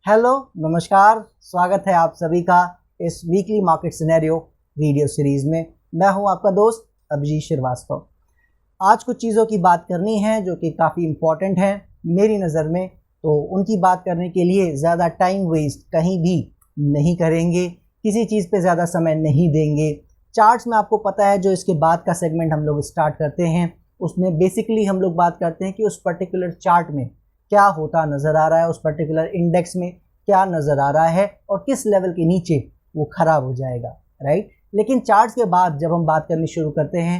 Hello, नमस्कार। स्वागत है आप सभी का इस weekly market scenario video series में। मैं हूं आपका दोस्त अभिजीत श्रीवास्तव। आज कुछ चीज़ों की बात करनी है जो कि काफ़ी इम्पॉर्टेंट है मेरी नज़र में, तो उनकी बात करने के लिए ज़्यादा टाइम वेस्ट कहीं भी नहीं करेंगे, किसी चीज़ पे ज़्यादा समय नहीं देंगे। चार्ट्स में आपको पता है जो इसके बाद का सेगमेंट हम लोग स्टार्ट करते हैं, उसमें बेसिकली हम लोग बात करते हैं कि उस पर्टिकुलर चार्ट में क्या होता नज़र आ रहा है, उस पर्टिकुलर इंडेक्स में क्या नज़र आ रहा है और किस लेवल के नीचे वो ख़राब हो जाएगा, राइट। लेकिन चार्ट्स के बाद जब हम बात करनी शुरू करते हैं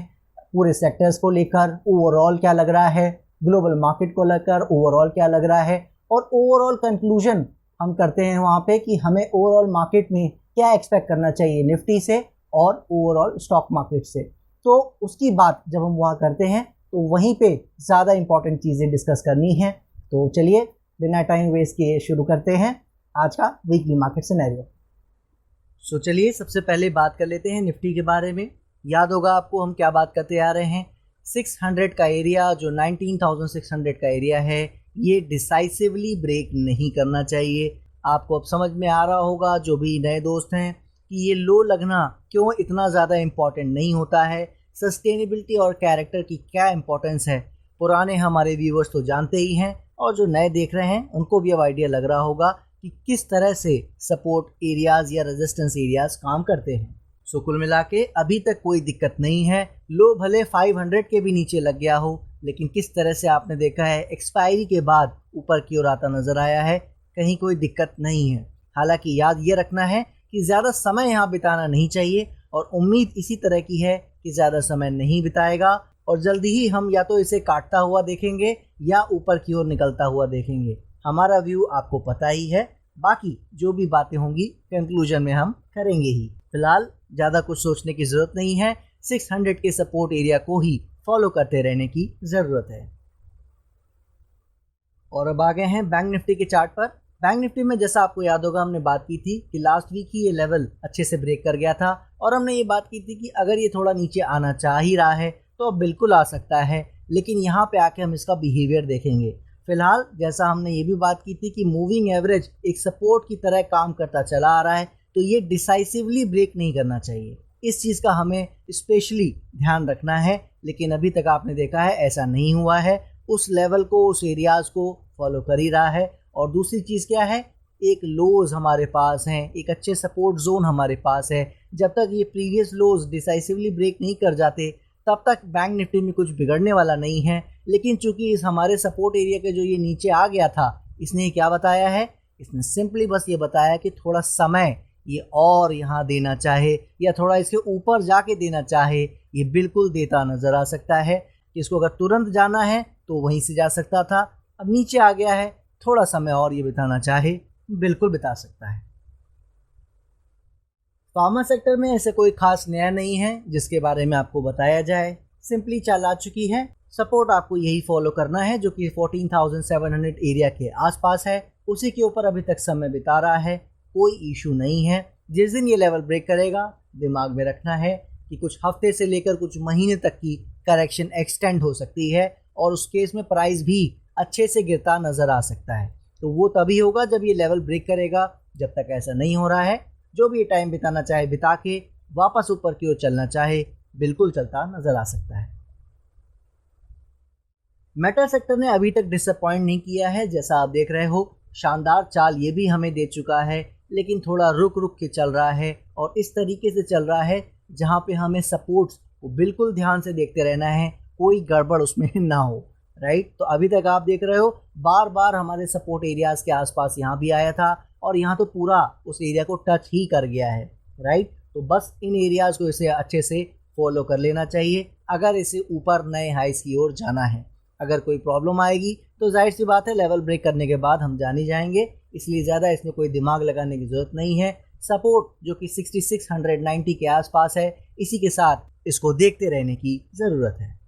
पूरे सेक्टर्स को लेकर, ओवरऑल क्या लग रहा है, ग्लोबल मार्केट को लेकर ओवरऑल क्या लग रहा है, और ओवरऑल कंक्लूजन हम करते हैं वहाँ पे कि हमें ओवरऑल मार्केट में क्या एक्सपेक्ट करना चाहिए निफ्टी से और ओवरऑल स्टॉक मार्केट से। तो उसकी बात जब हम वहाँ करते हैं तो वहीं पे ज़्यादा इंपॉर्टेंट चीज़ें डिस्कस करनी है। तो चलिए बिना टाइम वेस्ट किए शुरू करते हैं आज का वीकली मार्केट सिनेरियो। चलिए सबसे पहले बात कर लेते हैं निफ्टी के बारे में। याद होगा आपको हम क्या बात करते आ रहे हैं, 600 का एरिया जो 19,600 का एरिया है, ये डिसाइसिवली ब्रेक नहीं करना चाहिए। आपको अब समझ में आ रहा होगा जो भी नए दोस्त हैं कि ये लो लगना क्यों इतना ज़्यादा इम्पॉर्टेंट नहीं होता है, सस्टेनेबिलिटी और कैरेक्टर की क्या इंपॉर्टेंस है। पुराने हमारे व्यूवर्स तो जानते ही हैं और जो नए देख रहे हैं उनको भी अब आइडिया लग रहा होगा कि किस तरह से सपोर्ट एरियाज़ या रेजिस्टेंस एरियाज़ काम करते हैं। सो कुल मिला के अभी तक कोई दिक्कत नहीं है। लो भले 500 के भी नीचे लग गया हो, लेकिन किस तरह से आपने देखा है एक्सपायरी के बाद ऊपर की ओर आता नज़र आया है, कहीं कोई दिक्कत नहीं है। हालांकि याद ये रखना है कि ज़्यादा समय यहाँ बिताना नहीं चाहिए और उम्मीद इसी तरह की है कि ज़्यादा समय नहीं बिताएगा और जल्दी ही हम या तो इसे काटता हुआ देखेंगे या ऊपर की ओर निकलता हुआ देखेंगे। हमारा व्यू आपको पता ही है, बाकी जो भी बातें होंगी कंक्लूजन में हम करेंगे ही। फिलहाल ज़्यादा कुछ सोचने की ज़रूरत नहीं है, 600 के सपोर्ट एरिया को ही फॉलो करते रहने की ज़रूरत है। और अब आ गए हैं बैंक निफ्टी के चार्ट पर। बैंक निफ्टी में जैसा आपको याद होगा हमने बात की थी कि लास्ट वीक ही ये लेवल अच्छे से ब्रेक कर गया था और हमने ये बात की थी कि अगर ये थोड़ा नीचे आना चाह ही रहा है तो अब बिल्कुल आ सकता है, लेकिन यहाँ पे आके हम इसका बिहेवियर देखेंगे। फिलहाल जैसा हमने ये भी बात की थी कि मूविंग एवरेज एक सपोर्ट की तरह काम करता चला आ रहा है, तो ये डिसाइसिवली ब्रेक नहीं करना चाहिए। इस चीज़ का हमें स्पेशली ध्यान रखना है, लेकिन अभी तक आपने देखा है ऐसा नहीं हुआ है। उस लेवल को, उस एरियाज़ को फॉलो कर ही रहा है। और दूसरी चीज़ क्या है, एक लोज हमारे पास हैं, एक अच्छे सपोर्ट जोन हमारे पास है। जब तक ये प्रीवियस लोज डिसाइसिवली ब्रेक नहीं कर जाते तब तक बैंक निफ्टी में कुछ बिगड़ने वाला नहीं है। लेकिन चूंकि इस हमारे सपोर्ट एरिया के जो ये नीचे आ गया था, इसने क्या बताया है, इसने सिंपली बस ये बताया कि थोड़ा समय ये और यहाँ देना चाहे या थोड़ा इसके ऊपर जाके देना चाहे, ये बिल्कुल देता नज़र आ सकता है। कि इसको अगर तुरंत जाना है तो वहीं से जा सकता था, अब नीचे आ गया है, थोड़ा समय और ये बिताना चाहे बिल्कुल बिता सकता है। फार्मा सेक्टर में ऐसे कोई खास नया नहीं है जिसके बारे में आपको बताया जाए, सिंपली चाल आ चुकी है। सपोर्ट आपको यही फॉलो करना है जो कि 14,700 एरिया के आसपास है, उसी के ऊपर अभी तक समय बिता रहा है, कोई इशू नहीं है। जिस दिन ये लेवल ब्रेक करेगा दिमाग में रखना है कि कुछ हफ्ते से लेकर कुछ महीने तक की करेक्शन एक्सटेंड हो सकती है और उस केस में प्राइस भी अच्छे से गिरता नज़र आ सकता है। तो वो तभी होगा जब ये लेवल ब्रेक करेगा। जब तक ऐसा नहीं हो रहा है, जो भी टाइम बिताना चाहे बिता के वापस ऊपर की ओर चलना चाहे बिल्कुल चलता नज़र आ सकता है। मेटल सेक्टर ने अभी तक डिसअपॉइंट नहीं किया है, जैसा आप देख रहे हो। शानदार चाल ये भी हमें दे चुका है, लेकिन थोड़ा रुक रुक के चल रहा है और इस तरीके से चल रहा है जहाँ पे हमें सपोर्ट्स को बिल्कुल ध्यान से देखते रहना है, कोई गड़बड़ उसमें ना हो, राइट। तो अभी तक आप देख रहे हो बार बार हमारे सपोर्ट एरियाज़ के आसपास यहाँ भी आया था और यहाँ तो पूरा उस एरिया को टच ही कर गया है, राइट। तो बस इन एरियाज़ को इसे अच्छे से फॉलो कर लेना चाहिए अगर इसे ऊपर नए हाइस की ओर जाना है। अगर कोई प्रॉब्लम आएगी तो जाहिर सी बात है लेवल ब्रेक करने के बाद हम जान ही जाएंगे, इसलिए ज़्यादा इसमें कोई दिमाग लगाने की ज़रूरत नहीं है। सपोर्ट जो कि 6690 के आसपास है, इसी के साथ इसको देखते रहने की ज़रूरत है।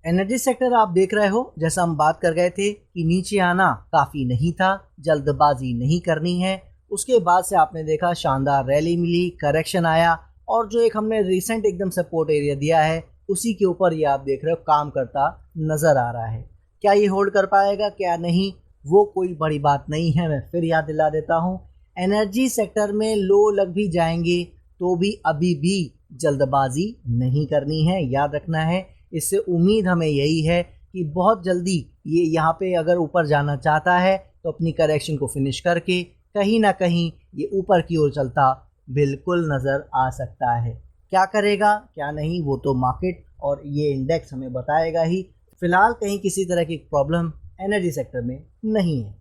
एनर्जी सेक्टर आप देख रहे हो, जैसा हम बात कर गए थे कि नीचे आना काफ़ी नहीं था, जल्दबाजी नहीं करनी है। उसके बाद से आपने देखा शानदार रैली मिली, करेक्शन आया और जो एक हमने रिसेंट एकदम सपोर्ट एरिया दिया है उसी के ऊपर ये आप देख रहे हो काम करता नज़र आ रहा है। क्या ये होल्ड कर पाएगा क्या नहीं, वो कोई बड़ी बात नहीं है। मैं फिर याद दिला देता हूँ, एनर्जी सेक्टर में लो लग भी जाएंगे तो भी अभी भी जल्दबाजी नहीं करनी है, याद रखना है। इससे उम्मीद हमें यही है कि बहुत जल्दी ये यहाँ पे अगर ऊपर जाना चाहता है तो अपनी करेक्शन को फिनिश करके कहीं ना कहीं ये ऊपर की ओर चलता बिल्कुल नज़र आ सकता है। क्या करेगा क्या नहीं वो तो मार्केट और ये इंडेक्स हमें बताएगा ही। फिलहाल कहीं किसी तरह की प्रॉब्लम एनर्जी सेक्टर में नहीं है।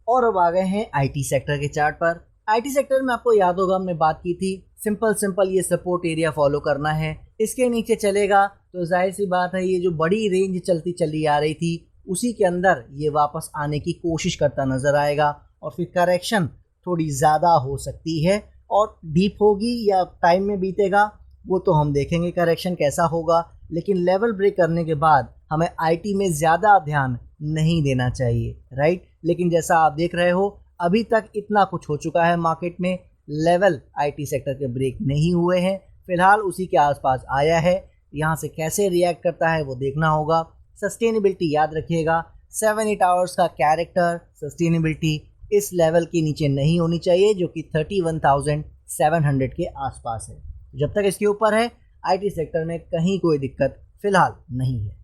और अब आ गए हैं आईटी सेक्टर के चार्ट पर। आईटी सेक्टर में आपको याद होगा हमने बात की थी, सिंपल ये सपोर्ट एरिया फॉलो करना है। इसके नीचे चलेगा तो जाहिर सी बात है ये जो बड़ी रेंज चलती चली आ रही थी उसी के अंदर ये वापस आने की कोशिश करता नज़र आएगा और फिर करेक्शन थोड़ी ज़्यादा हो सकती है और डीप होगी या टाइम में बीतेगा वो तो हम देखेंगे करेक्शन कैसा होगा। लेकिन लेवल ब्रेक करने के बाद हमें आईटी में ज़्यादा ध्यान नहीं देना चाहिए, राइट। लेकिन जैसा आप देख रहे हो अभी तक इतना कुछ हो चुका है मार्केट में, लेवल आईटी सेक्टर के ब्रेक नहीं हुए हैं, फिलहाल उसी के आसपास आया है। यहाँ से कैसे रिएक्ट करता है वो देखना होगा। सस्टेनेबिलिटी याद रखिएगा, 7-8 आवर्स का कैरेक्टर सस्टेनेबिलिटी इस लेवल के नीचे नहीं होनी चाहिए जो कि 31,700 के आसपास है। जब तक इसके ऊपर है आईटी सेक्टर में कहीं कोई दिक्कत फिलहाल नहीं है।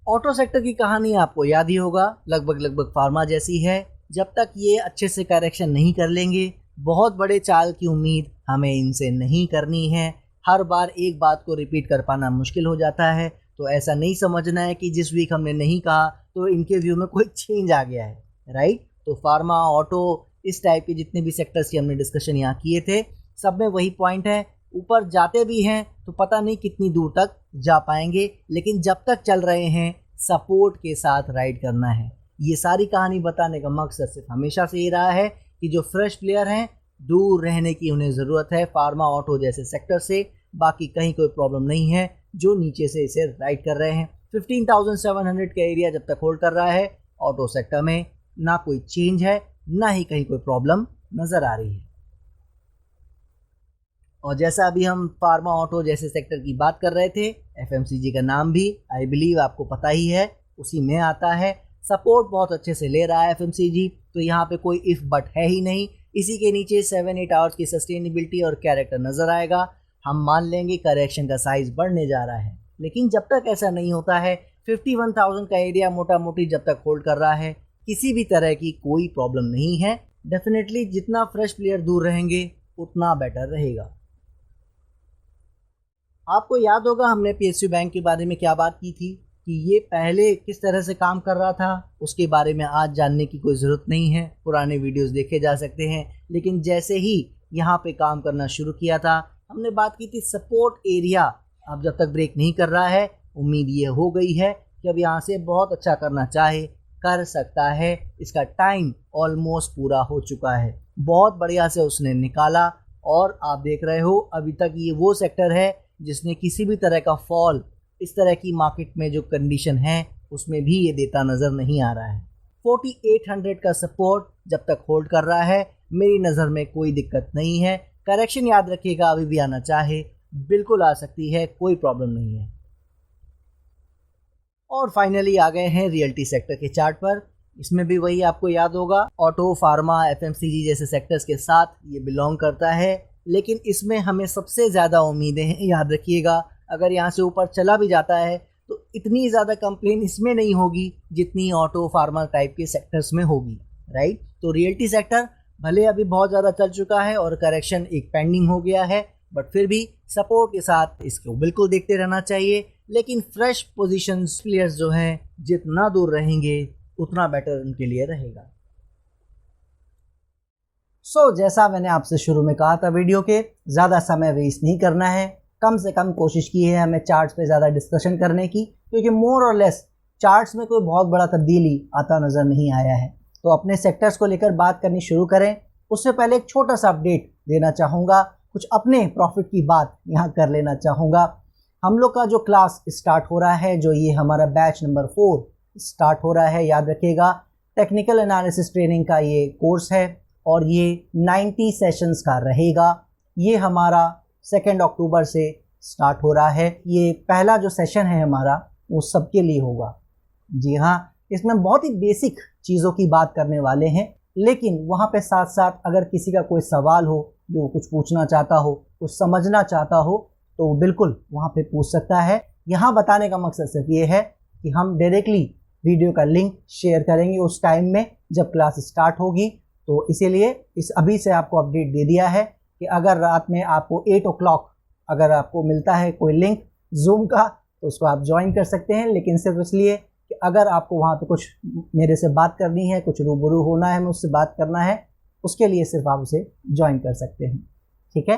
ऑटो सेक्टर की कहानी आपको याद ही होगा, लगभग फार्मा जैसी है। जब तक ये अच्छे से करेक्शन नहीं कर लेंगे बहुत बड़े चाल की उम्मीद हमें इनसे नहीं करनी है। हर बार एक बात को रिपीट कर पाना मुश्किल हो जाता है, तो ऐसा नहीं समझना है कि जिस वीक हमने नहीं कहा तो इनके व्यू में कोई चेंज आ गया है, राइट। तो फार्मा, ऑटो, इस टाइप के जितने भी सेक्टर्स की हमने डिस्कशन यहाँ किए थे सब में वही पॉइंट है। ऊपर जाते भी हैं तो पता नहीं कितनी दूर तक जा पाएंगे, लेकिन जब तक चल रहे हैं सपोर्ट के साथ राइड करना है। ये सारी कहानी बताने का मकसद सिर्फ हमेशा से ये रहा है कि जो फ्रेश प्लेयर हैं दूर रहने की उन्हें ज़रूरत है फार्मा, ऑटो जैसे सेक्टर से। बाकी कहीं कोई प्रॉब्लम नहीं है जो नीचे से इसे राइड कर रहे हैं। 15,700 का एरिया जब तक होल्ड कर रहा है ऑटो सेक्टर में ना कोई चेंज है ना ही कहीं कोई प्रॉब्लम नज़र आ रही है। और जैसा अभी हम फार्मा, ऑटो जैसे सेक्टर की बात कर रहे थे, एफएमसीजी का नाम भी आई बिलीव आपको पता ही है, उसी में आता है। सपोर्ट बहुत अच्छे से ले रहा है एफएमसीजी, तो यहाँ पे कोई इफ़ बट है ही नहीं। इसी के नीचे 7-8 आवर्स की सस्टेनेबिलिटी और कैरेक्टर नज़र आएगा। हम मान लेंगे करेक्शन का साइज़ बढ़ने जा रहा है, लेकिन जब तक ऐसा नहीं होता है 51,000 का एरिया मोटा मोटी जब तक होल्ड कर रहा है किसी भी तरह की कोई प्रॉब्लम नहीं है। डेफिनेटली जितना फ्रेश प्लेयर दूर रहेंगे उतना बेटर रहेगा। आपको याद होगा हमने पीएसयू बैंक के बारे में क्या बात की थी कि ये पहले किस तरह से काम कर रहा था, उसके बारे में आज जानने की कोई ज़रूरत नहीं है, पुराने वीडियोस देखे जा सकते हैं। लेकिन जैसे ही यहाँ पे काम करना शुरू किया था हमने बात की थी सपोर्ट एरिया अब जब तक ब्रेक नहीं कर रहा है, उम्मीद ये हो गई है कि अब यहाँ से बहुत अच्छा करना चाहे कर सकता है। इसका टाइम ऑलमोस्ट पूरा हो चुका है, बहुत बढ़िया से उसने निकाला और आप देख रहे हो अभी तक ये वो सेक्टर है जिसने किसी भी तरह का फॉल इस तरह की मार्केट में जो कंडीशन है उसमें भी ये देता नज़र नहीं आ रहा है। 4800 का सपोर्ट जब तक होल्ड कर रहा है मेरी नज़र में कोई दिक्कत नहीं है। करेक्शन याद रखिएगा अभी भी आना चाहे बिल्कुल आ सकती है, कोई प्रॉब्लम नहीं है। और फाइनली आ गए हैं रियल्टी सेक्टर के चार्ट पर। इसमें भी वही आपको याद होगा, ऑटो, फार्मा, एफएमसीजी जैसे सेक्टर्स के साथ ये बिलोंग करता है। लेकिन इसमें हमें सबसे ज़्यादा उम्मीदें हैं, याद रखिएगा। अगर यहाँ से ऊपर चला भी जाता है तो इतनी ज़्यादा कंप्लेन इसमें नहीं होगी जितनी ऑटो, फार्मा टाइप के सेक्टर्स में होगी, राइट। तो रियल्टी सेक्टर भले अभी बहुत ज़्यादा चल चुका है और करेक्शन एक पेंडिंग हो गया है, बट फिर भी सपोर्ट के साथ इसको बिल्कुल देखते रहना चाहिए। लेकिन फ्रेश पोजीशंस प्लेयर्स जो हैं जितना दूर रहेंगे उतना बेटर उनके लिए रहेगा। जैसा मैंने आपसे शुरू में कहा था वीडियो के, ज़्यादा समय वेस्ट नहीं करना है, कम से कम कोशिश की है हमें चार्ट्स पे ज़्यादा डिस्कशन करने की, क्योंकि मोर और लेस चार्ट्स में कोई बहुत बड़ा तब्दीली आता नज़र नहीं आया है। तो अपने सेक्टर्स को लेकर बात करनी शुरू करें। उससे पहले एक छोटा सा अपडेट देना चाहूँगा, कुछ अपने प्रॉफिट की बात यहाँ कर लेना चाहूँगा। हम लोग का जो क्लास स्टार्ट हो रहा है, जो ये हमारा बैच नंबर 4 स्टार्ट हो रहा है, याद रखिएगा टेक्निकल एनालिसिस ट्रेनिंग का ये कोर्स है और ये 90 सेशंस का रहेगा। ये हमारा 2 अक्टूबर से स्टार्ट हो रहा है। ये पहला जो सेशन है हमारा वो सबके लिए होगा। जी हाँ, इसमें बहुत ही बेसिक चीज़ों की बात करने वाले हैं, लेकिन वहाँ पे साथ साथ अगर किसी का कोई सवाल हो, जो कुछ पूछना चाहता हो, कुछ समझना चाहता हो, तो वो बिल्कुल वहाँ पे पूछ सकता है। यहाँ बताने का मकसद सिर्फ ये है कि हम डायरेक्टली वीडियो का लिंक शेयर करेंगे उस टाइम में जब क्लास स्टार्ट होगी। तो इसीलिए इस अभी से आपको अपडेट दे दिया है कि अगर रात में आपको 8 o'clock अगर आपको मिलता है कोई लिंक जूम का, तो उसको आप ज्वाइन कर सकते हैं, लेकिन सिर्फ इसलिए कि अगर आपको वहाँ पे कुछ मेरे से बात करनी है, कुछ रूबरू होना है, मुझसे बात करना है, उसके लिए सिर्फ आप उसे ज्वाइन कर सकते हैं। ठीक है,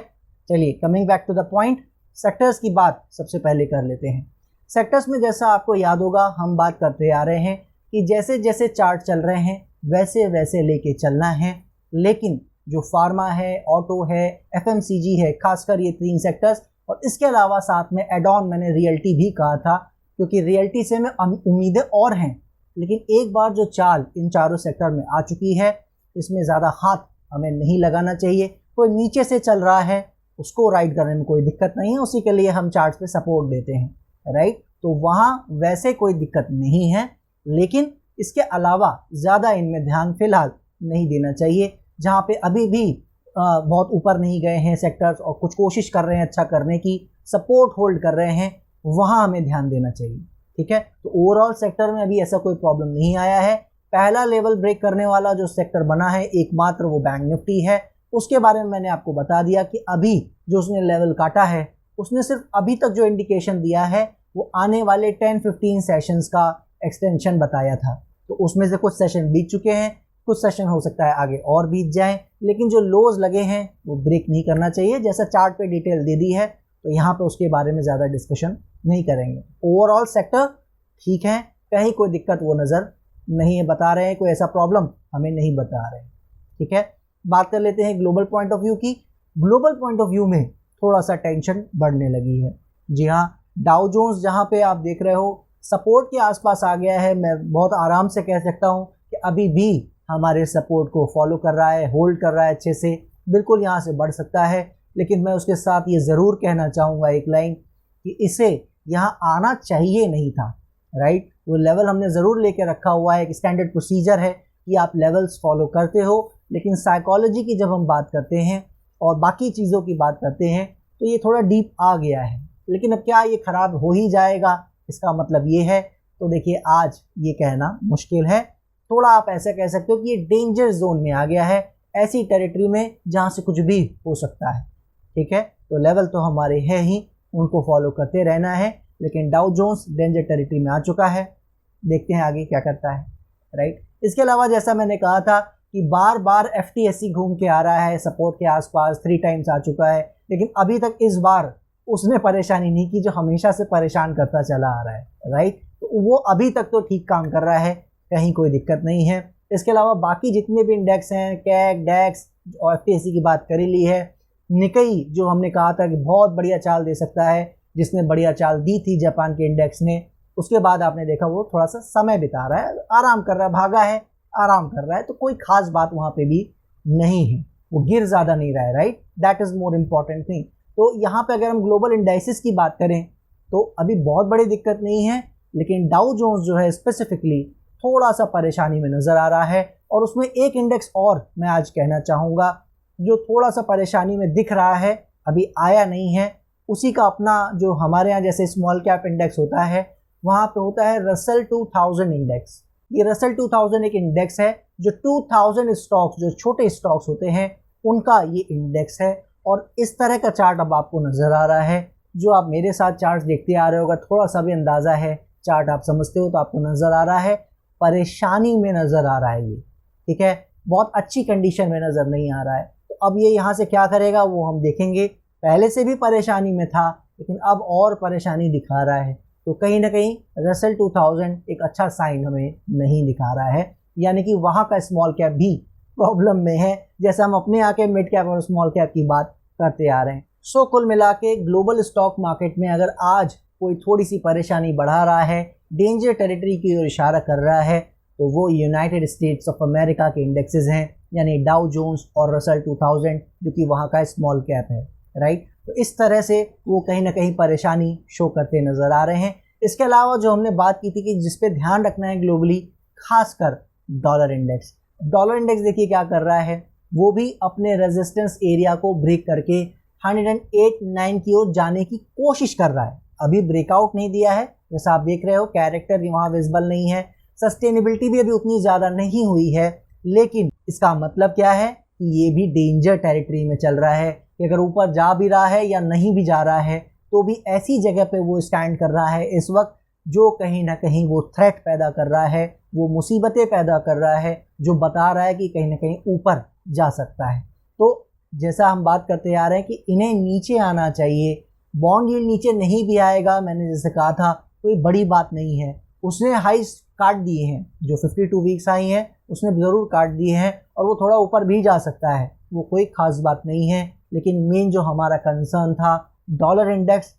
चलिए coming back to the point, sectors की बात सबसे पहले कर लेते हैं। सेक्टर्स में जैसा आपको याद होगा हम बात करते आ रहे हैं कि जैसे जैसे चार्ट चल रहे हैं वैसे वैसे लेके चलना है, लेकिन जो फार्मा है, ऑटो है, एफएमसीजी है, खासकर ये 3 सेक्टर्स, और इसके अलावा साथ में एड ऑन मैंने रियल्टी भी कहा था, क्योंकि रियल्टी से में उम्मीदें और हैं, लेकिन एक बार जो चाल इन चारों सेक्टर में आ चुकी है, इसमें ज़्यादा हाथ हमें नहीं लगाना चाहिए। कोई नीचे से चल रहा है उसको राइड करने में कोई दिक्कत नहीं है, उसी के लिए हम चार्ट पे सपोर्ट देते हैं, राइट। तो वहाँ वैसे कोई दिक्कत नहीं है, लेकिन इसके अलावा ज़्यादा इनमें ध्यान फिलहाल नहीं देना चाहिए। जहाँ पे अभी भी बहुत ऊपर नहीं गए हैं सेक्टर्स और कुछ कोशिश कर रहे हैं अच्छा करने की, सपोर्ट होल्ड कर रहे हैं, वहाँ हमें ध्यान देना चाहिए। ठीक है, तो ओवरऑल सेक्टर में अभी ऐसा कोई प्रॉब्लम नहीं आया है। पहला लेवल ब्रेक करने वाला जो सेक्टर बना है एकमात्र वो बैंक निफ्टी है। उसके बारे में मैंने आपको बता दिया कि अभी जो उसने लेवल काटा है, उसने सिर्फ अभी तक जो इंडिकेशन दिया है वो आने वाले 10-15 सेशंस का एक्सटेंशन बताया था। तो उसमें से कुछ सेशन बीत चुके हैं, कुछ सेशन हो सकता है आगे और बीत जाएं, लेकिन जो लोज लगे हैं वो ब्रेक नहीं करना चाहिए। जैसा चार्ट पे डिटेल दे दी है, तो यहाँ पे उसके बारे में ज़्यादा डिस्कशन नहीं करेंगे। ओवरऑल सेक्टर ठीक है, कहीं कोई दिक्कत वो नज़र नहीं है, बता रहे हैं कोई ऐसा प्रॉब्लम हमें नहीं बता रहे हैं। ठीक है, बात कर लेते हैं ग्लोबल पॉइंट ऑफ व्यू की। ग्लोबल पॉइंट ऑफ व्यू में थोड़ा सा टेंशन बढ़ने लगी है। जी हाँ, डाउ जोन्स जहाँ पे आप देख रहे हो सपोर्ट के आसपास आ गया है। मैं बहुत आराम से कह सकता हूँ कि अभी भी हमारे सपोर्ट को फॉलो कर रहा है, होल्ड कर रहा है अच्छे से, बिल्कुल यहाँ से बढ़ सकता है। लेकिन मैं उसके साथ ये ज़रूर कहना चाहूँगा एक लाइन कि इसे यहाँ आना चाहिए नहीं था, राइट। वो लेवल हमने ज़रूर लेके रखा हुआ है, एक स्टैंडर्ड प्रोसीजर है कि आप लेवल्स फॉलो करते हो, लेकिन साइकोलॉजी की जब हम बात करते हैं और बाकी चीज़ों की बात करते हैं तो ये थोड़ा डीप आ गया है। लेकिन अब क्या ये ख़राब हो ही जाएगा, इसका मतलब ये है? तो देखिए, आज ये कहना मुश्किल है। थोड़ा आप ऐसा कह सकते हो कि ये डेंजर जोन में आ गया है, ऐसी टेरिटरी में जहाँ से कुछ भी हो सकता है। ठीक है, तो लेवल तो हमारे हैं ही, उनको फॉलो करते रहना है, लेकिन डाउ जोन्स डेंजर टेरिटरी में आ चुका है। देखते हैं आगे क्या करता है, राइट। इसके अलावा जैसा मैंने कहा था कि बार बार FTSE घूम के आ रहा है सपोर्ट के आसपास, 3 टाइम्स आ चुका है, लेकिन अभी तक इस बार उसने परेशानी नहीं की जो हमेशा से परेशान करता चला आ रहा है, राइट। तो वो अभी तक तो ठीक काम कर रहा है, कहीं कोई दिक्कत नहीं है। इसके अलावा बाकी जितने भी इंडेक्स हैं, कैक, डेक्स और FTSE की बात कर ही ली है। निकई जो हमने कहा था कि बहुत बढ़िया चाल दे सकता है, जिसने बढ़िया चाल दी थी जापान के इंडेक्स ने, उसके बाद आपने देखा वो थोड़ा सा समय बिता रहा है, आराम कर रहा है, भागा है, आराम कर रहा है, तो कोई खास बात वहाँ पे भी नहीं है, वो गिर ज़्यादा नहीं रहा है, right. That is more important thing. तो यहाँ पे अगर हम ग्लोबल इंडाइसिस की बात करें तो अभी बहुत बड़ी दिक्कत नहीं है, लेकिन डाउ जोन्स जो है स्पेसिफिकली थोड़ा सा परेशानी में नज़र आ रहा है। और उसमें एक इंडेक्स और मैं आज कहना चाहूँगा जो थोड़ा सा परेशानी में दिख रहा है, अभी आया नहीं है, उसी का अपना जो हमारे यहाँ जैसे स्मॉल कैप इंडेक्स होता है, वहाँ पे होता है रसल 2000 इंडेक्स। ये रसल 2000 एक इंडेक्स है जो 2000 स्टॉक्स, जो छोटे स्टॉक्स होते हैं, उनका ये इंडेक्स है। और इस तरह का चार्ट अब आपको नज़र आ रहा है, जो आप मेरे साथ चार्ट देखते आ रहे हो, अगर थोड़ा सा भी अंदाज़ा है, चार्ट आप समझते हो तो आपको नज़र आ रहा है परेशानी में नज़र आ रहा है ये। ठीक है, बहुत अच्छी कंडीशन में नज़र नहीं आ रहा है। तो अब ये यहाँ से क्या करेगा वो हम देखेंगे। पहले से भी परेशानी में था, लेकिन अब और परेशानी दिखा रहा है। तो कहीं ना कहीं रसल 2000 एक अच्छा साइन हमें नहीं दिखा रहा है, यानी कि वहाँ का स्मॉल कैप भी प्रॉब्लम में है, जैसे हम अपने यहाँ के मिड कैप और स्मॉल कैप की बात करते आ रहे हैं। सो कुल मिला के ग्लोबल स्टॉक मार्केट में अगर आज कोई थोड़ी सी परेशानी बढ़ा रहा है, डेंजर टेरिटरी की ओर इशारा कर रहा है, तो वो यूनाइटेड स्टेट्स ऑफ अमेरिका के इंडेक्सेस हैं, यानी डाउ जोन्स और रसल 2000, जो कि वहाँ का स्मॉल कैप है, राइट। तो इस तरह से वो कहीं ना कहीं परेशानी शो करते नज़र आ रहे हैं। इसके अलावा जो हमने बात की थी कि जिस पे ध्यान रखना है ग्लोबली, खासकर डॉलर इंडेक्स। डॉलर इंडेक्स देखिए क्या कर रहा है, वो भी अपने रेजिस्टेंस एरिया को ब्रेक करके 108.9 की ओर जाने की कोशिश कर रहा है। अभी ब्रेकआउट नहीं दिया है, जैसा आप देख रहे हो कैरेक्टर वहाँ विजिबल नहीं है, सस्टेनेबिलिटी भी अभी उतनी ज़्यादा नहीं हुई है। लेकिन इसका मतलब क्या है कि ये भी डेंजर टेरिटरी में चल रहा है कि अगर ऊपर जा भी रहा है या नहीं भी जा रहा है तो भी ऐसी जगह पे वो स्टैंड कर रहा है इस वक्त जो कहीं ना कहीं वो थ्रेट पैदा कर रहा है, वो मुसीबतें पैदा कर रहा है, जो बता रहा है कि कहीं ना कहीं ऊपर जा सकता है। तो जैसा हम बात करते आ रहे हैं कि इन्हें नीचे आना चाहिए, बॉन्ड यील्ड नीचे नहीं भी आएगा, मैंने जैसे कहा था कोई बड़ी बात नहीं है। उसने हाइस काट दिए हैं, जो 52 वीक्स आई हैं उसने ज़रूर काट दिए हैं और वो थोड़ा ऊपर भी जा सकता है, वो कोई ख़ास बात नहीं है। लेकिन मेन जो हमारा कंसर्न था डॉलर इंडेक्स,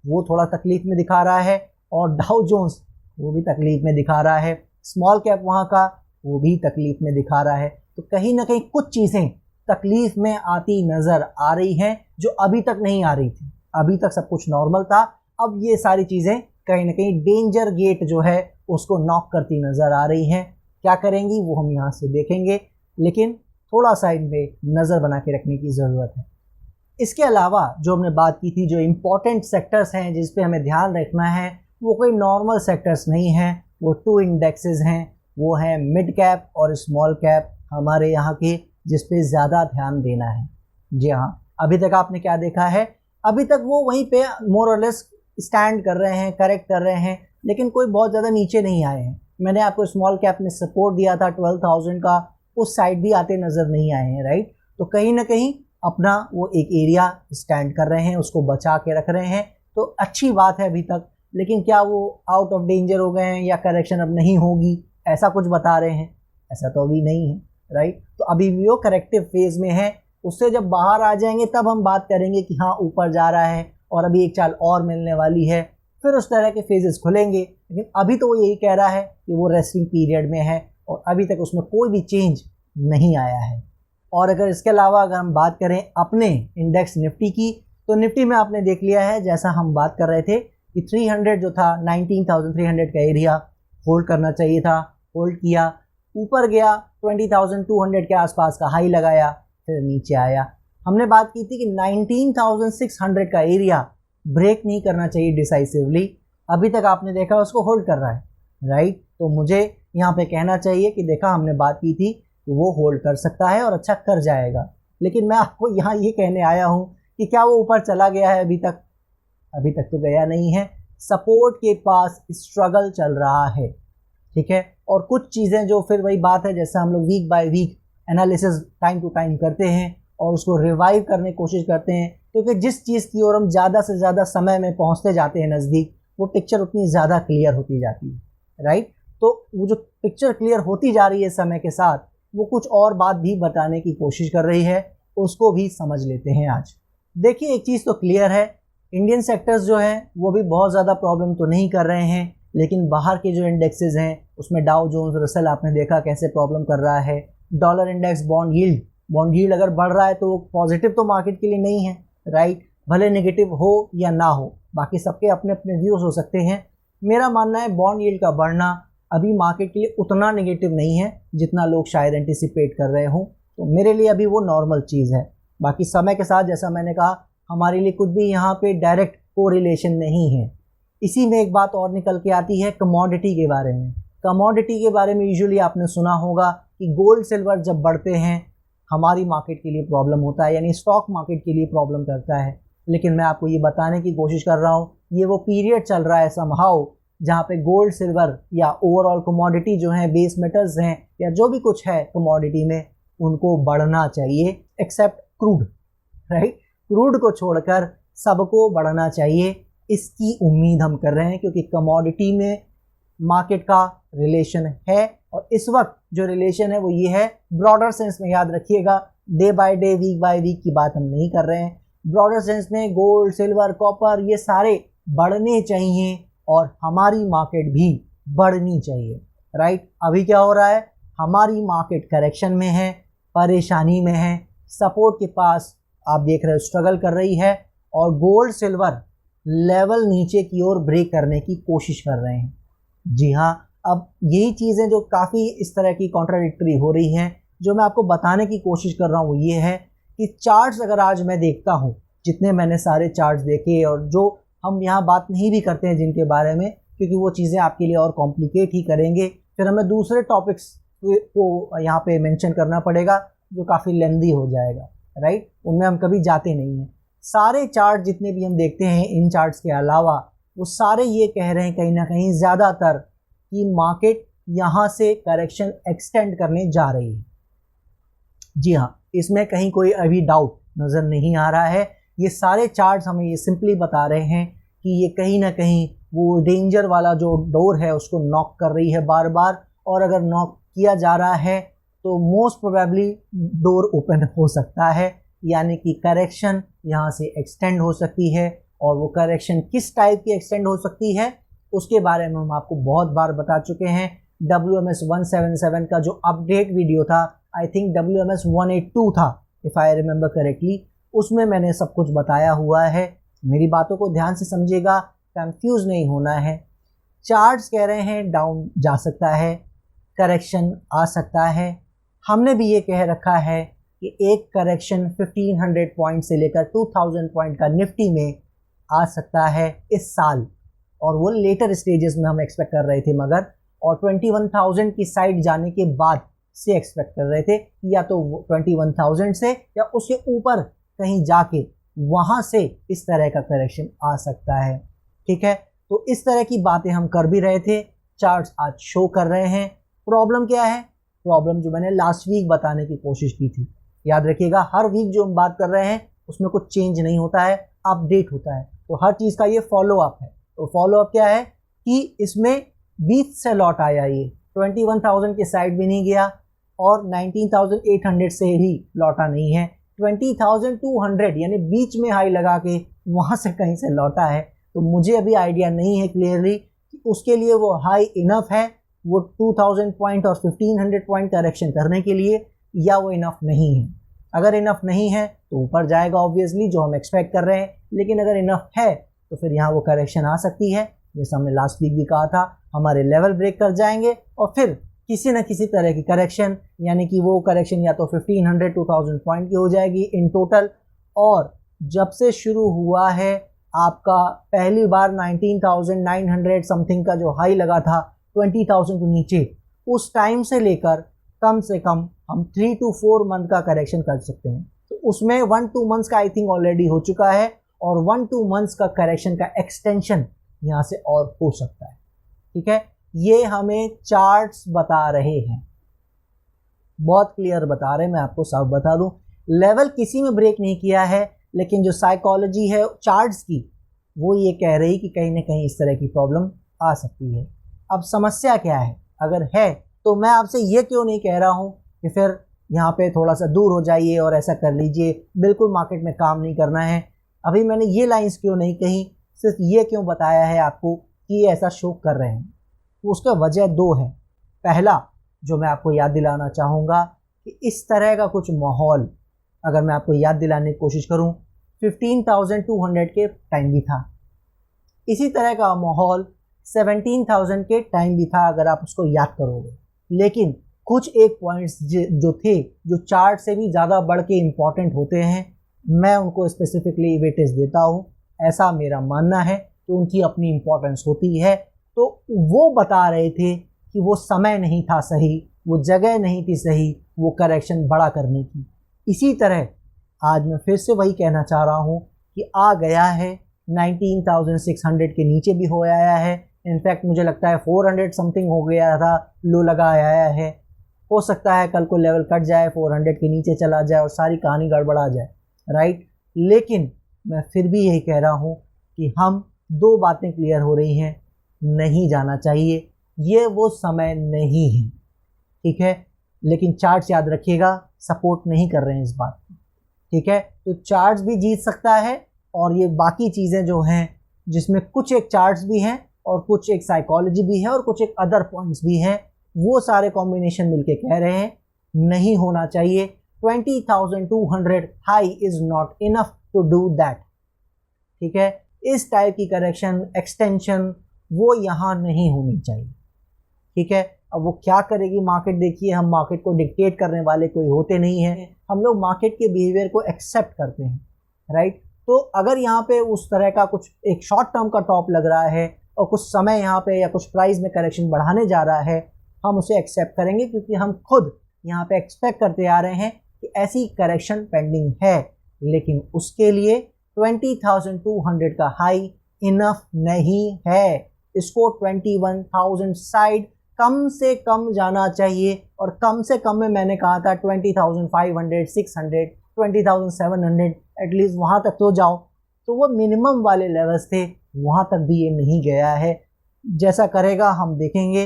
वो थोड़ा तकलीफ़ में दिखा रहा है और डाउ जोन्स वो भी तकलीफ़ में दिखा रहा है, स्मॉल कैप वहाँ का वो भी तकलीफ़ में दिखा रहा है। तो कहीं ना कहीं कुछ चीज़ें तकलीफ़ में आती नज़र आ रही हैं जो अभी तक नहीं आ रही थी। अभी तक सब कुछ नॉर्मल था, अब ये सारी चीज़ें कहीं ना कहीं डेंजर गेट जो है उसको नॉक करती नज़र आ रही हैं। क्या करेंगी वो हम यहाँ से देखेंगे, लेकिन थोड़ा साइड में नज़र बना के रखने की ज़रूरत है। इसके अलावा जो हमने बात की थी, जो इम्पोर्टेंट सेक्टर्स हैं जिस पे हमें ध्यान रखना है, वो कोई नॉर्मल सेक्टर्स नहीं हैं, वो 2 इंडेक्सेस हैं, वो हैं मिड कैप और स्मॉल कैप हमारे यहाँ के, जिस पे ज़्यादा ध्यान देना है। जी हाँ, अभी तक आपने क्या देखा है, अभी तक वो वहीं पे मोर और लेस स्टैंड कर रहे हैं, करेक्ट कर रहे हैं, लेकिन कोई बहुत ज़्यादा नीचे नहीं आए हैं। मैंने आपको स्मॉल कैप में सपोर्ट दिया था 12,000 का, उस साइड भी आते नज़र नहीं आए हैं, राइट। तो कहीं ना कहीं अपना वो एक एरिया स्टैंड कर रहे हैं, उसको बचा के रख रहे हैं, तो अच्छी बात है अभी तक। लेकिन क्या वो आउट ऑफ डेंजर हो गए हैं या करेक्शन अब नहीं होगी, ऐसा कुछ बता रहे हैं? ऐसा तो अभी नहीं है, राइट। तो अभी भी वो करेक्टिव फेज़ में है, उससे जब बाहर आ जाएंगे तब हम बात करेंगे कि हाँ ऊपर जा रहा है और अभी एक चाल और मिलने वाली है, फिर उस तरह के फेजेस खुलेंगे। लेकिन अभी तो वो यही कह रहा है कि वो रेस्टिंग पीरियड में है और अभी तक उसमें कोई भी चेंज नहीं आया है। और अगर इसके अलावा अगर हम बात करें अपने इंडेक्स निफ्टी की, तो निफ्टी में आपने देख लिया है जैसा हम बात कर रहे थे कि 300 जो था 19,300 का एरिया होल्ड करना चाहिए था, होल्ड किया, ऊपर गया 20,200 के आसपास का हाई लगाया, फिर नीचे आया। हमने बात की थी कि 19,600 का एरिया ब्रेक नहीं करना चाहिए डिसाइसिवली, अभी तक आपने देखा उसको होल्ड कर रहा है, राइट। तो मुझे यहाँ पे कहना चाहिए कि देखा हमने बात की थी कि वो होल्ड कर सकता है और अच्छा कर जाएगा। लेकिन मैं आपको यहाँ ये कहने आया हूँ कि क्या वो ऊपर चला गया है? अभी तक तो गया नहीं है, सपोर्ट के पास स्ट्रगल चल रहा है, ठीक है। और कुछ चीज़ें जो फिर वही बात है, जैसे हम लोग week by week analysis time to time करते हैं और उसको रिवाइव करने की कोशिश करते हैं, क्योंकि जिस चीज़ की ओर हम ज़्यादा से ज़्यादा समय में पहुँचते जाते हैं नज़दीक, वो पिक्चर उतनी ज़्यादा क्लियर होती जाती है, राइट। तो वो जो पिक्चर क्लियर होती जा रही है समय के साथ, वो कुछ और बात भी बताने की कोशिश कर रही है, उसको भी समझ लेते हैं आज। देखिए एक चीज़ तो क्लियर है, इंडियन सेक्टर्स जो हैं वो भी बहुत ज़्यादा प्रॉब्लम तो नहीं कर रहे हैं, लेकिन बाहर के जो इंडेक्सेस हैं उसमें डाउ जोन्स रसेल आपने देखा कैसे प्रॉब्लम कर रहा है। डॉलर इंडेक्स, बॉन्ड यील्ड अगर बढ़ रहा है तो पॉजिटिव तो मार्केट के लिए नहीं है, राइट। भले नेगेटिव हो या ना हो, बाकी सबके अपने अपने व्यूज़ हो सकते हैं। मेरा मानना है बॉन्ड यील्ड का बढ़ना अभी मार्केट के लिए उतना नेगेटिव नहीं है जितना लोग शायद एंटिसिपेट कर रहे हों, तो मेरे लिए अभी वो नॉर्मल चीज़ है। बाकी समय के साथ जैसा मैंने कहा, हमारे लिए कुछ भी यहाँ पे डायरेक्ट कोरिलेशन नहीं है। इसी में एक बात और निकल के आती है कमोडिटी के बारे में। कमोडिटी के बारे में यूजुअली आपने सुना होगा कि गोल्ड सिल्वर जब बढ़ते हैं हमारी मार्केट के लिए प्रॉब्लम होता है, यानी स्टॉक मार्केट के लिए प्रॉब्लम करता है। लेकिन मैं आपको ये बताने की कोशिश कर रहा हूँ, ये वो पीरियड चल रहा है समहाउ जहाँ पे गोल्ड सिल्वर या ओवरऑल कमोडिटी जो हैं, बेस मेटल्स हैं या जो भी कुछ है कमोडिटी में, उनको बढ़ना चाहिए, एक्सेप्ट क्रूड, राइट। क्रूड को छोड़कर सबको बढ़ना चाहिए, इसकी उम्मीद हम कर रहे हैं, क्योंकि कमोडिटी में मार्केट का रिलेशन है। और इस वक्त जो रिलेशन है वो ये है, ब्रॉडर सेंस में याद रखिएगा, day by day week by week की बात हम नहीं कर रहे हैं। ब्रॉडर सेंस में गोल्ड सिल्वर कॉपर ये सारे बढ़ने चाहिए और हमारी मार्केट भी बढ़नी चाहिए, राइट। अभी क्या हो रहा है, हमारी मार्केट करेक्शन में है, परेशानी में है, सपोर्ट के पास आप देख रहे हो स्ट्रगल कर रही है, और गोल्ड सिल्वर लेवल नीचे की ओर ब्रेक करने की कोशिश कर रहे हैं। जी हाँ, अब यही चीज़ें जो काफ़ी इस तरह की कॉन्ट्राडिक्टरी हो रही हैं, जो मैं आपको बताने की कोशिश कर रहा हूँ वो ये है कि चार्ट्स अगर आज मैं देखता हूँ, जितने मैंने सारे चार्ट्स देखे और जो हम यहाँ बात नहीं भी करते हैं जिनके बारे में, क्योंकि वो चीज़ें आपके लिए और कॉम्प्लिकेट ही करेंगे, फिर हमें दूसरे टॉपिक्स को यहाँ पे मेंशन करना पड़ेगा जो काफ़ी लेंदी हो जाएगा, राइट। उनमें हम कभी जाते नहीं हैं। सारे चार्ट जितने भी हम देखते हैं इन चार्ट्स के अलावा, वो सारे ये कह रहे हैं कहीं ना कहीं ज़्यादातर कि मार्केट यहाँ से करेक्शन एक्सटेंड करने जा रही है। जी हाँ, इसमें कहीं कोई अभी डाउट नज़र नहीं आ रहा है। ये सारे चार्ट्स हमें ये सिंपली बता रहे हैं कि ये कहीं ना कहीं वो डेंजर वाला जो डोर है उसको नॉक कर रही है बार बार, और अगर नॉक किया जा रहा है तो मोस्ट प्रोबेबली डोर ओपन हो सकता है, यानी कि करेक्शन यहाँ से एक्सटेंड हो सकती है। और वो करेक्शन किस टाइप की एक्सटेंड हो सकती है उसके बारे में हम आपको बहुत बार बता चुके हैं। WMS 177 का जो अपडेट वीडियो था, आई थिंक WMS 182 था इफ़ आई रिमेंबर करेक्टली, उसमें मैंने सब कुछ बताया हुआ है। मेरी बातों को ध्यान से समझिएगा, कंफ्यूज नहीं होना है। चार्ट्स कह रहे हैं डाउन जा सकता है, करेक्शन आ सकता है। हमने भी ये कह रखा है कि एक करेक्शन 1500 पॉइंट से लेकर 2000 पॉइंट का निफ्टी में आ सकता है इस साल, और वो लेटर स्टेजेस में हम एक्सपेक्ट कर रहे थे मगर, और 21,000 की साइड जाने के बाद से एक्सपेक्ट कर रहे थे, या तो 21,000 से या उसके ऊपर कहीं जाके वहाँ से इस तरह का करेक्शन आ सकता है। ठीक है, तो इस तरह की बातें हम कर भी रहे थे, चार्ट्स आज शो कर रहे हैं। प्रॉब्लम क्या है? प्रॉब्लम जो मैंने लास्ट वीक बताने की कोशिश की थी, याद रखिएगा, हर वीक जो हम बात कर रहे हैं उसमें कुछ चेंज नहीं होता है, अपडेट होता है। तो हर चीज़ का ये फॉलोअप है। तो फॉलोअप क्या है कि इसमें बीच से लौट आया, ये 21,000 के साइड भी नहीं गया और 19,800 से भी लौटा नहीं है, 20,200 यानी बीच में हाई लगा के वहाँ से कहीं से लौटा है। तो मुझे अभी आइडिया नहीं है क्लियरली कि उसके लिए वो हाई इनफ है, वो 2000 पॉइंट और 1500 पॉइंट करेक्शन करने के लिए, या वो इनफ नहीं है। अगर इनफ नहीं है तो ऊपर जाएगा ऑब्वियसली, जो हम एक्सपेक्ट कर रहे हैं, लेकिन अगर इनफ है तो फिर यहाँ वो करेक्शन आ सकती है। जैसा हमने लास्ट वीक भी कहा था, हमारे लेवल ब्रेक कर जाएंगे और फिर किसी न किसी तरह की करेक्शन, यानी कि वो करेक्शन या तो 1500 2000 पॉइंट की हो जाएगी इन टोटल। और जब से शुरू हुआ है आपका पहली बार 19,900 समथिंग का जो हाई लगा था 20,000 के नीचे, उस टाइम से लेकर कम से कम हम 3 to 4 मंथ का करेक्शन कर सकते हैं। तो उसमें 1-2 मंथ्स का आई थिंक ऑलरेडी हो चुका है, और 1-2 मंथ्स का करेक्शन का एक्सटेंशन यहाँ से और हो सकता है। ठीक है, ये हमें चार्ट्स बता रहे हैं, बहुत क्लियर बता रहे हैं। मैं आपको साफ बता दूं, लेवल किसी में ब्रेक नहीं किया है, लेकिन जो साइकोलॉजी है चार्ट्स की, वो ये कह रही कि कहीं ना कहीं इस तरह की प्रॉब्लम आ सकती है। अब समस्या क्या है? अगर है तो मैं आपसे ये क्यों नहीं कह रहा हूँ कि फिर यहाँ पे थोड़ा सा दूर हो जाइए और ऐसा कर लीजिए, बिल्कुल मार्केट में काम नहीं करना है। अभी मैंने ये लाइंस क्यों नहीं कही, सिर्फ ये क्यों बताया है आपको कि ये ऐसा शो कर रहे हैं? तो उसका वजह 2 है। पहला जो मैं आपको याद दिलाना चाहूँगा कि इस तरह का कुछ माहौल, अगर मैं आपको याद दिलाने की कोशिश करूँ, 15,200 के टाइम भी था, इसी तरह का माहौल 17,000 के टाइम भी था, अगर आप उसको याद करोगे। लेकिन कुछ एक पॉइंट्स जो थे, जो चार्ट से भी ज़्यादा बढ़ के इम्पॉर्टेंट होते हैं, मैं उनको स्पेसिफिकली वेटेज देता हूँ, ऐसा मेरा मानना है कि उनकी अपनी इम्पोर्टेंस होती है। तो वो बता रहे थे कि वो समय नहीं था सही, वो जगह नहीं थी सही वो करेक्शन बड़ा करने की। इसी तरह आज मैं फिर से वही कहना चाह रहा हूँ कि आ गया है, 19,600 के नीचे भी हो आया है। इनफैक्ट मुझे लगता है 400 समथिंग हो गया था, लो लगा आया है। हो सकता है कल को लेवल कट जाए, 400 के नीचे चला जाए और सारी कहानी गड़बड़ा जाए, राइट। लेकिन मैं फिर भी यही कह रहा हूँ कि हम 2 बातें क्लियर हो रही हैं, नहीं जाना चाहिए, ये वो समय नहीं है, ठीक है। लेकिन चार्ट्स याद रखिएगा सपोर्ट नहीं कर रहे हैं इस बात को, ठीक है। तो चार्ट्स भी जीत सकता है, और ये बाकी चीज़ें जो हैं, जिसमें कुछ एक चार्ट्स भी हैं और कुछ एक साइकोलॉजी भी है और कुछ एक अदर पॉइंट्स भी हैं, वो सारे कॉम्बिनेशन मिलके कह रहे हैं नहीं होना चाहिए। 20,200 high is not enough to do that, ठीक है। इस टाइप की करेक्शन एक्सटेंशन वो यहाँ नहीं होनी चाहिए। ठीक है, अब वो क्या करेगी मार्केट, देखिए हम मार्केट को डिक्टेट करने वाले कोई होते नहीं हैं, हम लोग मार्केट के बिहेवियर को एक्सेप्ट करते हैं, राइट। तो अगर यहाँ पे उस तरह का कुछ एक शॉर्ट टर्म का टॉप लग रहा है और कुछ समय यहाँ पे या कुछ प्राइस में करेक्शन बढ़ाने जा रहा है, हम उसे एक्सेप्ट करेंगे, क्योंकि हम खुद यहाँ पे एक्सपेक्ट करते आ रहे हैं कि ऐसी करेक्शन पेंडिंग है। लेकिन उसके लिए 20,200 का हाई इनफ नहीं है, इसको 21,000 साइड कम से कम जाना चाहिए। और कम से कम में मैंने कहा था 20,500, 600, 20,700 एटलीस्ट वहाँ तक तो जाओ। तो वो मिनिमम वाले लेवल्स थे, वहाँ तक भी ये नहीं गया है। जैसा करेगा हम देखेंगे,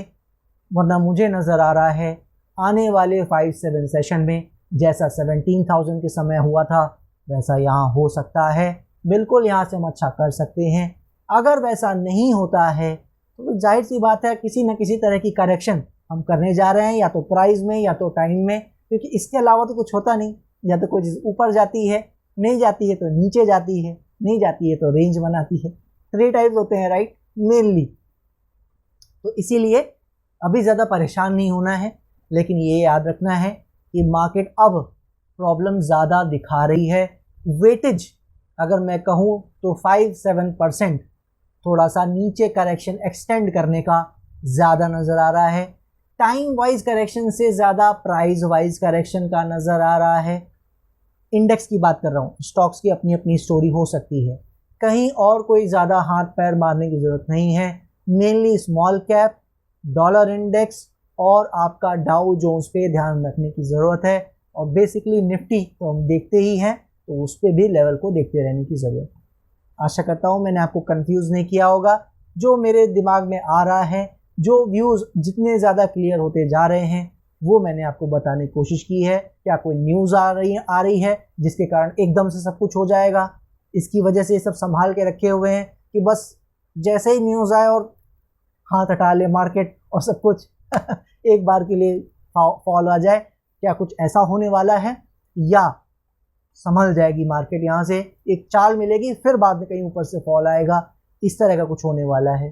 वरना मुझे नज़र आ रहा है आने वाले 5-7 सेशन में जैसा 17,000 के समय हुआ था वैसा यहाँ हो सकता है। बिल्कुल यहाँ से हम अच्छा कर सकते हैं। अगर वैसा नहीं होता है तो जाहिर सी बात है किसी न किसी तरह की करेक्शन हम करने जा रहे हैं, या तो प्राइस में या तो टाइम में, क्योंकि इसके अलावा तो कुछ होता नहीं। या तो कोई चीज़ ऊपर जाती है, नहीं जाती है तो नीचे जाती है, नहीं जाती है तो रेंज बनाती है। 3 टाइप्स होते हैं, राइट, मेनली। तो इसीलिए अभी ज़्यादा परेशान नहीं होना है, लेकिन ये याद रखना है कि मार्केट अब प्रॉब्लम ज़्यादा दिखा रही है। वेटेज अगर मैं कहूँ तो 5-7% थोड़ा सा नीचे करेक्शन एक्सटेंड करने का ज़्यादा नज़र आ रहा है। टाइम वाइज करेक्शन से ज़्यादा प्राइस वाइज करेक्शन का नज़र आ रहा है। इंडेक्स की बात कर रहा हूँ, स्टॉक्स की अपनी अपनी स्टोरी हो सकती है, कहीं और कोई ज़्यादा हाथ पैर मारने की ज़रूरत नहीं है। Mainly small cap, dollar index और आपका डाउ जोन्स पे ध्यान रखने की ज़रूरत है। और बेसिकली निफ्टी तो हम देखते ही हैं, तो उस पर भी लेवल को देखते रहने की ज़रूरत है। आशा करता हूँ मैंने आपको कंफ्यूज नहीं किया होगा। जो मेरे दिमाग में आ रहा है, जो व्यूज़ जितने ज़्यादा क्लियर होते जा रहे हैं, वो मैंने आपको बताने की कोशिश की है। क्या कोई न्यूज़ आ रही है जिसके कारण एकदम से सब कुछ हो जाएगा, इसकी वजह से ये सब संभाल के रखे हुए हैं कि बस जैसे ही न्यूज़ आए और हाथ हटा ले मार्केट और सब कुछ एक बार के लिए फॉल आ जाए। क्या कुछ ऐसा होने वाला है, या संभल जाएगी मार्केट, यहाँ से एक चाल मिलेगी फिर बाद में कहीं ऊपर से फॉल आएगा, इस तरह का कुछ होने वाला है?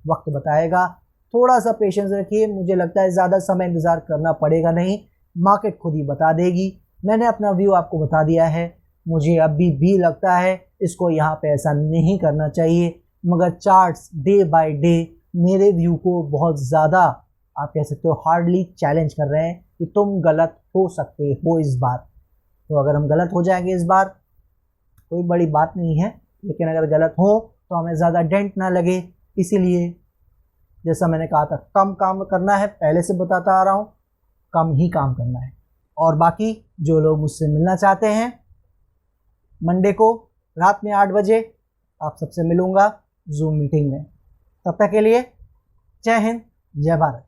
वक्त बताएगा। थोड़ा सा पेशेंस रखिए, मुझे लगता है ज़्यादा समय इंतज़ार करना पड़ेगा नहीं, मार्केट खुद ही बता देगी। मैंने अपना व्यू आपको बता दिया है। मुझे अभी भी लगता है इसको यहाँ पे ऐसा नहीं करना चाहिए, मगर चार्ट्स डे बाय डे मेरे व्यू को बहुत ज़्यादा, आप कह सकते हो हार्डली चैलेंज कर रहे हैं कि तुम गलत हो सकते हो इस बार। तो अगर हम गलत हो जाएंगे इस बार कोई बड़ी बात नहीं है, लेकिन अगर गलत हो तो हमें ज़्यादा डेंट ना लगे। इसीलिए जैसा मैंने कहा था, कम काम करना है, पहले से बताता आ रहा हूँ, कम ही काम करना है। और बाकी जो लोग मुझसे मिलना चाहते हैं, मंडे को रात में 8 बजे आप सबसे मिलूँगा जूम मीटिंग में। तब तक के लिए जय हिंद, जय भारत।